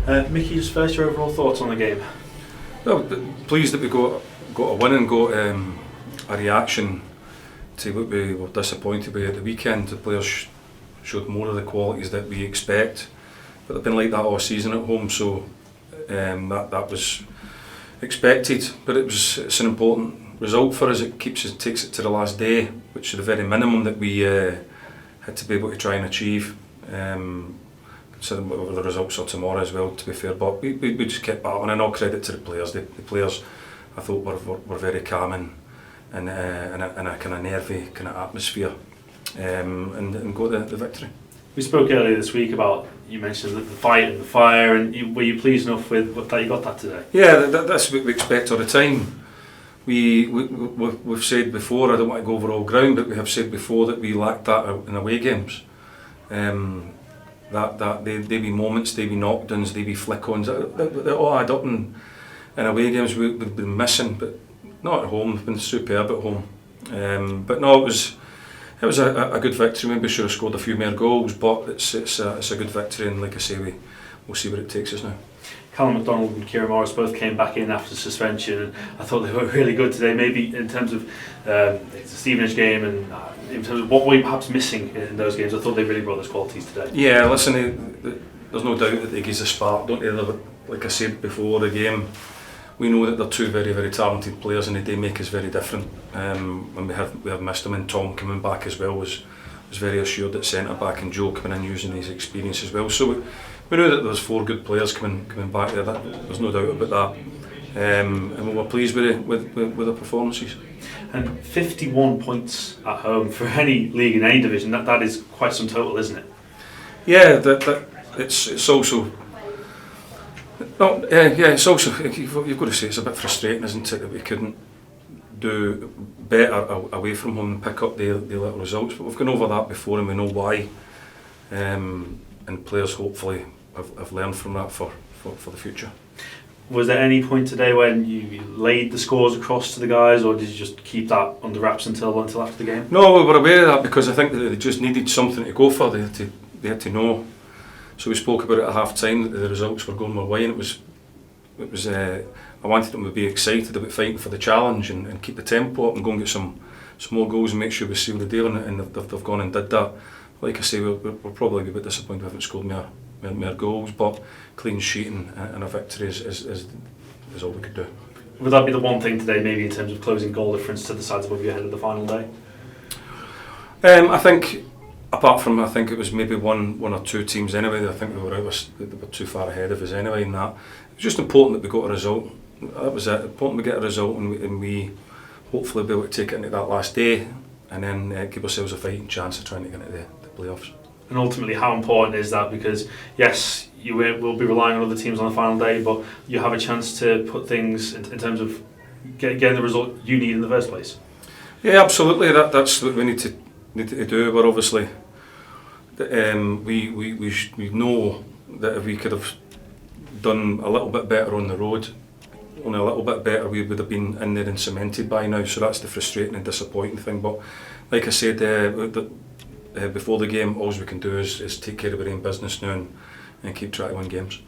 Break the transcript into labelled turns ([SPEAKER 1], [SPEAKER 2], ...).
[SPEAKER 1] Micky, just first, your overall thoughts on the game?
[SPEAKER 2] Well, pleased that we got a win and got a reaction to what we were disappointed with at the weekend. The players showed more of the qualities that we expect, but they've been like that all season at home, so that was expected. But it's an important result for us. It takes it to the last day, which is the very minimum that we had to be able to try and achieve. Considering whatever the results are tomorrow as well, to be fair, but we just kept battling, and all credit to the players. The players, I thought, were very calm and in a kind of nervy kind of atmosphere, and got the victory.
[SPEAKER 1] We spoke earlier this week about, you mentioned the fight and the fire, and were you pleased enough with that you got that today?
[SPEAKER 2] Yeah, that's what we expect all the time. We've said before, I don't want to go over all ground, but we have said before that we lacked that in away games. That they be moments, they be knockdowns, they be flick-ons, they all add up, in away games we've been missing, but not at home. We've been superb at home. But no, it was a good victory. Maybe we should have scored a few more goals, but it's a good victory, and like I say, we'll see where it takes us now.
[SPEAKER 1] Callum McDonald and Kieran Morris both came back in after suspension, and I thought they were really good today. Maybe in terms of the Stevenage game, and in terms of what we were perhaps missing in those games, I thought they really brought those qualities today.
[SPEAKER 2] Yeah, listen, there's no doubt that they give us a spark, don't they? Like I said before the game, we know that they're two very, very talented players, and they make us very different. When we have missed them, and Tom coming back as well was very assured at centre back, and Joe coming in using his experience as well. So we knew that there was 4 good players coming back there. There's no doubt about that, and we were pleased with the performances.
[SPEAKER 1] And 51 points at home for any league in any division, that is quite some total, isn't it?
[SPEAKER 2] Yeah, it's also. No, yeah, it's also, you've got to say, it's a bit frustrating, isn't it, that we couldn't do better away from home and pick up the little results. But we've gone over that before, and we know why. And players hopefully have learned from that for the future.
[SPEAKER 1] Was there any point today when you laid the scores across to the guys, or did you just keep that under wraps until after the game?
[SPEAKER 2] No, we were aware of that, because I think that they just needed something to go for. They had to know. So we spoke about it at half time, that the results were going my way, and it was. I wanted them to be excited about fighting for the challenge and keep the tempo up and go and get some more goals and make sure we seal the deal, and they've gone and did that. Like I say, we're probably a bit disappointed we haven't scored more goals, but clean sheet and a victory is all we could do.
[SPEAKER 1] Would that be the one thing today, maybe in terms of closing goal difference to the sides above you ahead of the final day?
[SPEAKER 2] I think, apart from, I think it was maybe one or two teams anyway, I think they were too far ahead of us anyway in that. It was just important that we got a result. That was it, important we get a result, and we hopefully be able to take it into that last day, and then give ourselves a fighting chance of trying to get into the playoffs.
[SPEAKER 1] And ultimately, how important is that? Because yes, you will be relying on other teams on the final day, but you have a chance to put things in terms of getting the result you need in the first place.
[SPEAKER 2] Yeah, absolutely. That's what we need to do. But obviously, we know that if we could have done a little bit better on the road, only a little bit better, we would have been in there and cemented by now. So that's the frustrating and disappointing thing. But like I said before the game, all we can do is take care of our own business now and keep trying to win games.